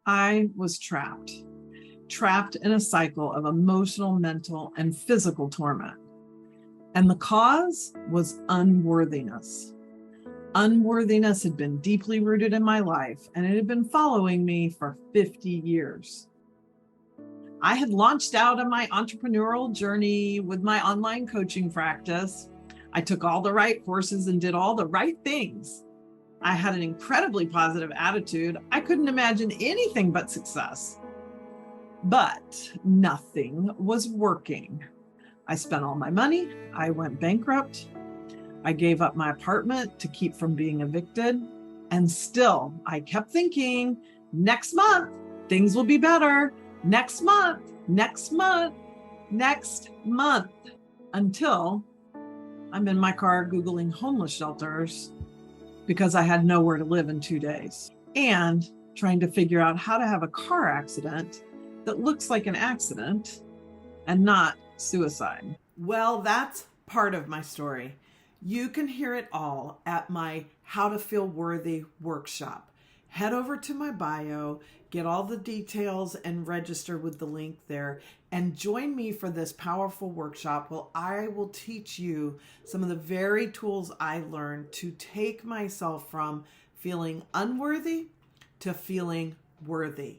I was trapped in a cycle of emotional, mental, and physical torment. And the cause was unworthiness. Unworthiness had been deeply rooted in my life, and it had been following me for 50 years. I had launched out on my entrepreneurial journey with my online coaching practice. I took all the right courses and did all the right things. I had an incredibly positive attitude. I couldn't imagine anything but success. But nothing was working. I spent all my money. I went bankrupt. I gave up my apartment to keep from being evicted. And still, I kept thinking, next month, things will be better. Next month, next month, next month, until I'm in my car Googling homeless shelters because I had nowhere to live in 2 days and trying to figure out how to have a car accident that looks like an accident and not suicide. Well, that's part of my story. You can hear it all at my How to Feel Worthy workshop. Head over to my bio, get all the details, and register with the link there. And join me for this powerful workshop where I will teach you some of the very tools I learned to take myself from feeling unworthy to feeling worthy.